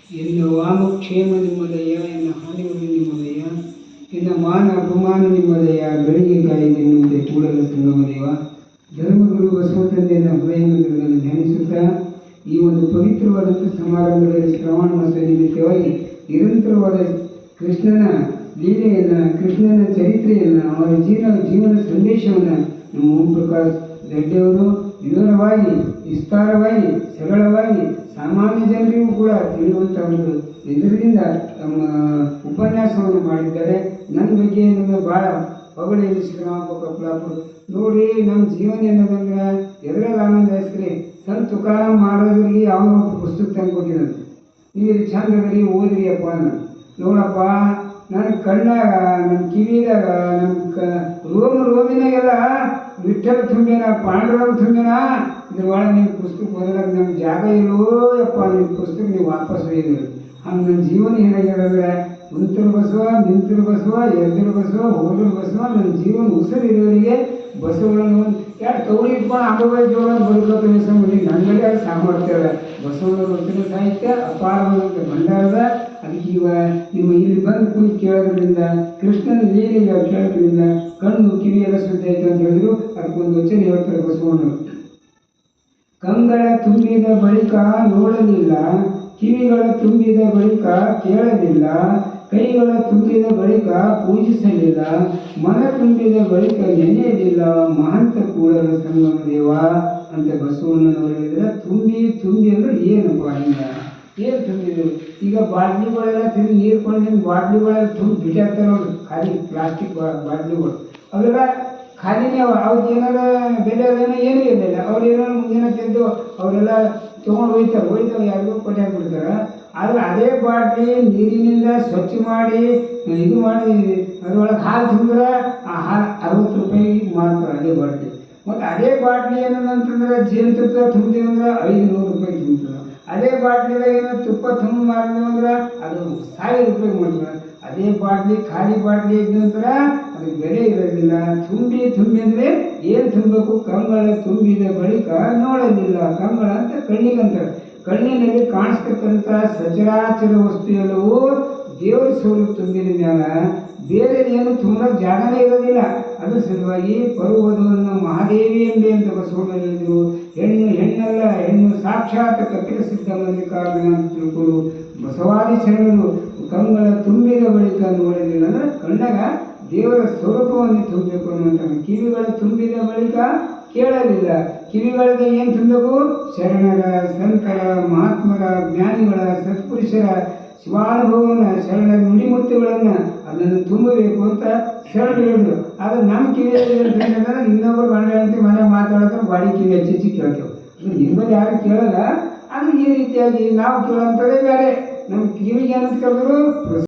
ಎನ್ನ ವಾಮಕ್ಷೇಮ ನಿಮ್ಮದಯ್ಯ, ಎನ್ನ ಹಾನಿಗಳು ನಿಮ್ಮದಯ್ಯ, ಎನ್ನ ಮಾನ ಅಪಮಾನ ನಿಮ್ಮದಯ್ಯ, ಬೆಳಿಗ್ಗೆ ಗಾಯಿದೆ ಮುಂದೆ ಕೂಡಲ ಸಂಗಮದೇವ. ಧರ್ಮಗುರು ಬಸವತಂದೆಯ ಹೃದಯದಲ್ಲಿ ಧ್ಯಾನಿಸುತ್ತಾ ಈ ಒಂದು ಪವಿತ್ರವಾದಂಥ ಸಮಾರಂಭದಲ್ಲಿ ಶ್ರವಣ ಮಾಸ ನಿಮಿತ್ತವಾಗಿ ನಿರಂತರವಾದ ಕೃಷ್ಣನ ಲೀಲೆಯನ್ನು, ಕೃಷ್ಣನ ಚರಿತ್ರೆಯನ್ನು, ಅವರ ಜೀವನ ಸಂದೇಶವನ್ನು ನಮ್ಮ ಓಂ ಪ್ರಕಾಶ್ ರೆಡ್ಡಿಯವರು ವಿವರವಾಗಿ, ವಿಸ್ತಾರವಾಗಿ, ಸರಳವಾಗಿ ಸಾಮಾನ್ಯ ಜನರಿಗೂ ಕೂಡ ತಿಳಿಯುವಂಥ ಒಂದು ಇದರಿಂದ ನಮ್ಮ ಉಪನ್ಯಾಸವನ್ನು ಮಾಡಿದ್ದಾರೆ. ನನ್ನ ಬಗ್ಗೆ ನಮಗೆ ಭಾಳ ಹೊಗಳು ಶ್ರೀರಾಮ ಕಪ್ಪಲಾಪುರ ನೋಡಿ. ನಮ್ಮ ಜೀವನ ಏನದಂದ್ರೆ ಎದ್ರಲ್ಲಿ ಆನಂದ ಹೆಸ್ರಿ ಸಂತ ತುಕಾರಾಮ್ ಮಾಡೋದ್ರಿಗೆ ಅವನು ಒಬ್ಬ ಪುಸ್ತಕ ತಂದು ಕೊಟ್ಟಿದಂತೆ. ನೀವು ಇದು ಚಂದ ಅದರಿ ಓದ್ರಿ ಅಪ್ಪ ಅನ್ನ. ನೋಡಪ್ಪ, ನನ್ನ ಕಣ್ಣಾಗ, ನನ್ನ ಕಿವಿದಾಗ, ನಮ್ಮ ರೋಮಿನಾಗೆಲ್ಲ ವಿಠ್ಠಲ ತುಂಬೇನ, ಪಾಂಡುರಂಗ ತುಂಬೇನ. ಇದ್ರೊಳಗೆ ನೀವು ಪುಸ್ತಕ ಓದೋದಾಗ ನಮ್ಗೆ ಜಾಗ ಇಲ್ಲೋ ಯಪ್ಪ, ನಿಮ್ಮ ಪುಸ್ತಕ ನೀವು ವಾಪಸ್ ಒಯ್ಯಿರಿ. ಹಂಗೆ ನನ್ನ ಜೀವನ ಏನಾಗ್ಯದಂದ್ರೆ ಕುಂತರು ಬಸವ, ನಿಂತರು ಬಸವ, ಎದ್ದರು ಬಸವ, ಹೋದ್ರು ಬಸವ. ನನ್ನ ಜೀವನ ಉಸಿರಿರೋರಿಗೆ ಬಸವಗಳನ್ನು ಯಾರು ತೌಡಿ ಇಟ್ಕೊಂಡು ಅಂಬಾಬಾಯಿ ಜೋಳ ಬದುಕೋದು ನಿಸಂಬಂಧಿ ನನ್ನಲ್ಲಿ ಅದು ಸಾಮರ್ಥ್ಯ. ಬಸವನ ವಚನ ಸಾಹಿತ್ಯ ಅಪಾರವಾದಂಥ ಭಂಡಾರದ. ಅದಕ್ಕೆ ಈಗ ನಿಮ್ಮ ಇಲ್ಲಿ ಬಂದು ಕುಂತು ಕೇಳೋದ್ರಿಂದ, ಕೃಷ್ಣನ ಲೀಲೆಗೆ ಕೇಳೋದ್ರಿಂದ ಕಣ್ಣು ಕಿವಿ ಎಲ್ಲ ಶುದ್ಧ ಆಯಿತು ಅಂತ ಹೇಳಿದ್ರು. ಅದಕ್ಕೊಂದು ವಚನ ಹೇಳ್ತಾರೆ ಬಸವಣ್ಣರು. ಕಂಗಳ ತುಂಬಿದ ಬಳಿಕ ನೋಡಲಿಲ್ಲ, ಕಿವಿಗಳ ತುಂಬಿದ ಬಳಿಕ ಕೇಳಲಿಲ್ಲ, ಕೈಗಳ ತುಂಬಿದ ಬಳಿಕ ಪೂಜಿಸಲಿಲ್ಲ, ಮನ ತುಂಬಿದ ಬಳಿಕ ನೆನೆಯಲಿಲ್ಲ, ಮಹಂತ ಕೂಡಲ ಸಂಗಮ ದೇವ ಅಂತ ಬಸವಣ್ಣನವರು ಹೇಳಿದ್ರೆ. ತುಂಬಿ ಅಂದ್ರೆ ಏನಪ್ಪ, ಹಿಂಗ ಏನು ತುಂಬಿದ್ರು? ಈಗ ಬಾಟ್ಲಿಗಳೆಲ್ಲ ತಿಂದು ನೀರು ಕೊಂಡು ಬಾಟ್ಲಿಗಳೆಲ್ಲ ತುಂಬಿ ಬಿಟ್ಟಾಗ್ತಾರೆ ನೋಡ್ರಿ, ಖಾಲಿ ಪ್ಲಾಸ್ಟಿಕ್ ಬಾಟ್ಲಿಗಳು. ಅವೆಲ್ಲ ಖಾಲಿನೇ ಅವ್ರಿಗೆ ಏನಾರ ಬೆಲೆ ಅದೇನೋ ಏನೂ ಇರಲಿಲ್ಲ. ಅವ್ರು ಏನೋ ಮುಂದಿನ ತೆಗೆದು ಅವರೆಲ್ಲ ತೊಗೊಂಡು ಹೋಯ್ತಾರೆ, ಯಾರಿಗೂ ಕೊಟ್ಟೆ ಹಾಕ್ಬಿಡ್ತಾರೆ. ಆದರೆ ಅದೇ ಬಾಟ್ಲಿ ನೀರಿನಿಂದ ಸ್ವಚ್ಛ ಮಾಡಿ ಇದು ಮಾಡಿ ಅದರೊಳಗೆ ಹಾಲು ತುಂಬಿದ್ರೆ ಆ ಹಾಲು 60 ರೂಪಾಯಿಗೆ ಮಾರ್ತಾರೆ ಅದೇ ಬಾಟ್ಲಿ. ಮತ್ತು ಅದೇ ಬಾಟ್ಲಿ ಏನಂತಂದ್ರೆ ಜೇನುತುಪ್ಪ ತುಂಬ್ತೀವಿ ಅಂದ್ರೆ 500 ರೂಪಾಯಿ ತುಂಬ್ತಾರೆ. ಅದೇ ಬಾಟ್ಲಿದಾಗ ಏನೋ ತುಪ್ಪ ತುಂಬ ಮಾರಿದ್ವಿ ಅಂದ್ರೆ ಅದು 1000 ರೂಪಾಯಿಗೆ ಮಾಡ್ತಾರೆ. ಅದೇ ಬಾಟ್ಲಿ ಖಾಲಿ ಬಾಟ್ಲಿ ಇದ್ದ ನಂತರ ಅದಕ್ಕೆ ಬೆಲೆ ಇರೋದಿಲ್ಲ. ತುಂಬಿ ಅಂದರೆ ಏನು ತುಂಬಬೇಕು? ಕಂಗಳ ತುಂಬಿದ ಬಳಿಕ ನೋಡೋದಿಲ್ಲ. ಕಂಗಳ ಅಂತ ಕಣ್ಣಿಗಂತಾರೆ. ಕಣ್ಣಿನಲ್ಲಿ ಕಾಣಿಸ್ತಕ್ಕಂಥ ಸಚರಾಚರ ವಸ್ತು ಎಲ್ಲವೂ ದೇವರ ಸ್ವರೂಪ ತುಂಬಿದ ಮ್ಯಾಲ ಬೇರೆ ಏನು ತುಂಬೋಕೆ ಜಾಗನೇ ಇರೋದಿಲ್ಲ. ಅದ್ರ ಸಲುವಾಗಿ ಪರ್ವತವನ್ನು ಮಹಾದೇವಿ ಎಂಬೆ ಅಂತ ಬಸವಣ್ಣ ಹೇಳಿದರು. ಹೆಣ್ಣಲ್ಲ, ಹೆಣ್ಣು ಸಾಕ್ಷಾತ್ ಕಪಿಲ ಸಿದ್ಧ ಮಲ್ಲಿಕಾರ್ಜುನ ಅಂತ ತಿಳ್ಕೊಂಡು ಬಸವಾದಿ ಶರಣರು ಕಂಗಳ ತುಂಬಿದ ಬಳಿಕ ನೋಡಲಿಲ್ಲ ಅಂದ್ರೆ ಕಣ್ಣಾಗ ದೇವರ ಸ್ವರೂಪವನ್ನು ತುಂಬಬೇಕು ಅನ್ನುವಂಥ. ಕಿವಿಗಳ ತುಂಬಿದ ಬಳಿಕ ಕೇಳಲಿಲ್ಲ. ಕಿವಿಗಳಿಗೆ ಏನು ತುಂಬಬೇಕು? ಶರಣರ, ಸಂತರ, ಮಹಾತ್ಮರ, ಜ್ಞಾನಿಗಳ, ಸತ್ಪುರುಷರ ಶಿವಾನುಭವವನ್ನು, ಶರಣರ ನುಡಿಮುತ್ತುಗಳನ್ನು ಅದನ್ನು ತುಂಬಬೇಕು ಅಂತ ಶರಣರು ಹೇಳಿದ್ರು. ಆದರೆ ನಮ್ಮ ಕಿವಿಯಲ್ಲಿ ಏನಂತಂದ್ರೆ ಇನ್ನೊಬ್ಬರು ಗಂಡಂತೆ ಮನೆ ಮಾತಾಡೋದ್ರೆ ಬಾಡಿ ಕಿವಿ ಹಚ್ಚಿ ಕೇಳ್ತೇವೆ. ನಿಮ್ಮಲ್ಲಿ ಯಾರು ಕೇಳಲ್ಲ. ಆದರೆ ಈ ರೀತಿಯಾಗಿ ನಾವು ಕೇಳೋಂಥದ್ದೇ ಬೇರೆ. ನಮ್ಮ ಕಿವಿಗೆ ಏನಂತ ಕೇಳಿದ್ರು